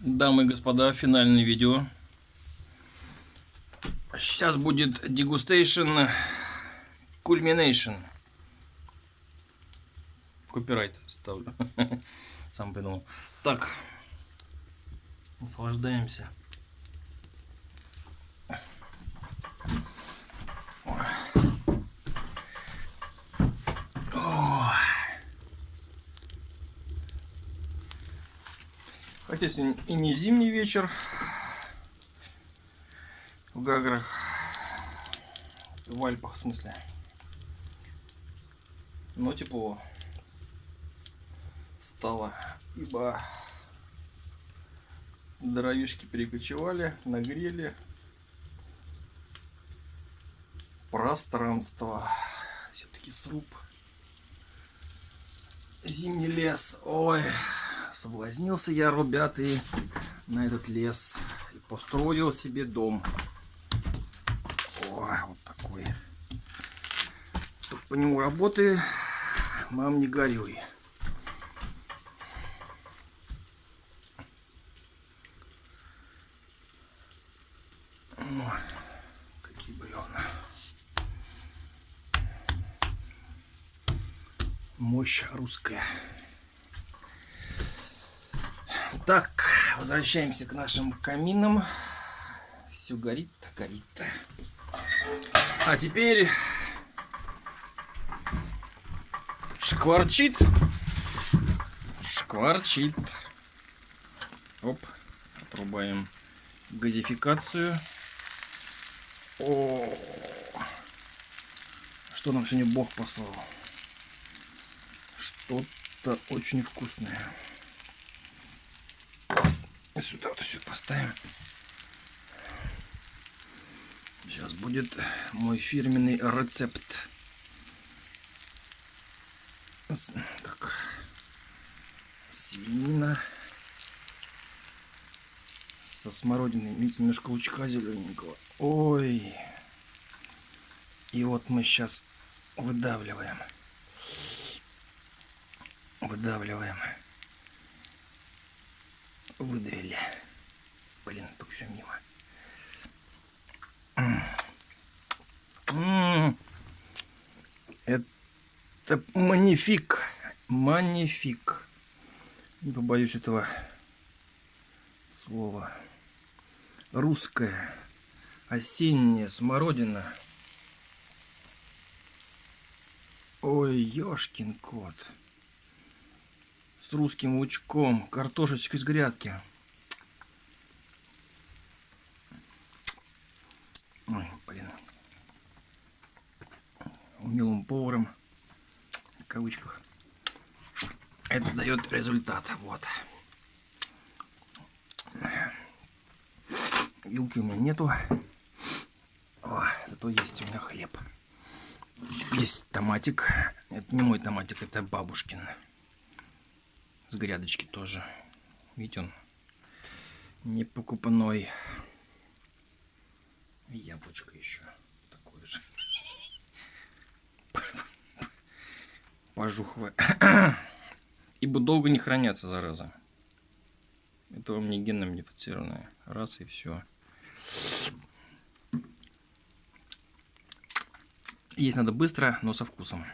Дамы и господа, финальное видео. Сейчас будет degustation culmination. Копирайт ставлю. Сам придумал. Так, наслаждаемся. Хотя сегодня и не зимний вечер в Гаграх, в Альпах в смысле, но тепло стало, ибо дровишки перекочевали, нагрели пространство. Все-таки сруб, зимний лес. Ой, соблазнился я, ребята, и на этот лес и построил себе дом. Ой, вот такой. Чтоб по нему работы, мам, не горюй. Ой, какие бревна. Мощь русская. Так, возвращаемся к нашим каминам. Все горит, горит. А теперь шкварчит. Шкварчит. Оп, отрубаем газификацию. О, что нам сегодня Бог послал? Что-то очень вкусное. Сюда вот все поставим. Сейчас будет мой фирменный рецепт. Так, свинина со смородиной, немножко лучка зелененького. Ой, и вот мы сейчас выдавливаем, выдавили. Блин, тут все мимо. Это магнифик. Магнифик. Не побоюсь этого слова. Русская осенняя смородина. Ой, ёшкин кот. С русским лучком. Картошечкой с грядки. Ой, блин. Умелым поваром, в кавычках, это дает результат. Вот. Вилки у меня нету. О, зато есть у меня хлеб. Есть томатик. Это не мой томатик, это бабушкин. С грядочки тоже. Видите, он не покупной. И яблочко еще такое же. Пожухлое. Ибо долго не хранятся, зараза. Это у меня генно модифицированное. Раз и все. Есть надо быстро, но со вкусом.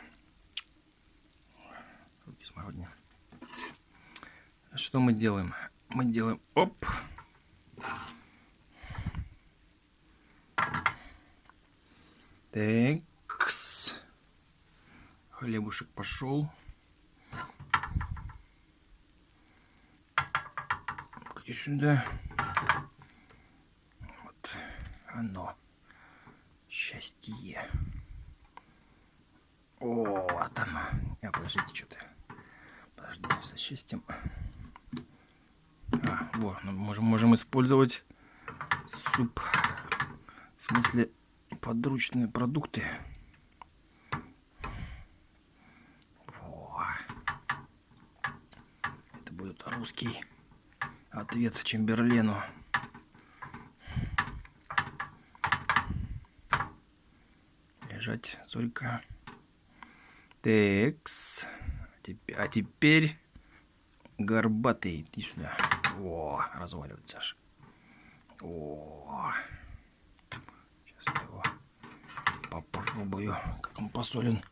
Руки смородины. Что мы делаем? Мы делаем оп. Такс. Хлебушек пошел. Где сюда? Вот оно. Счастье. О, вот оно. Подождите, что-то. Подожди, со счастьем. Вот, можем использовать суп. В смысле, подручные продукты. Во. Это будет русский ответ Чемберлену. Лежать, Зорька. Текс. А теперь горбатый. Иди сюда. О, разваливается аж. О, сейчас я его попробую, как он посолен.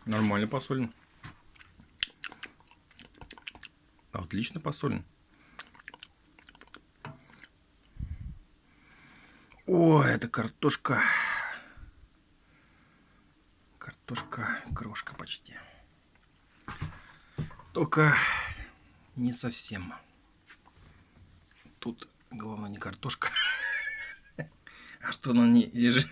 Нормально посолен. Отлично посолен. О, это картошка. Картошка крошка почти. Только не совсем. Тут главное не картошка, а что на ней лежит.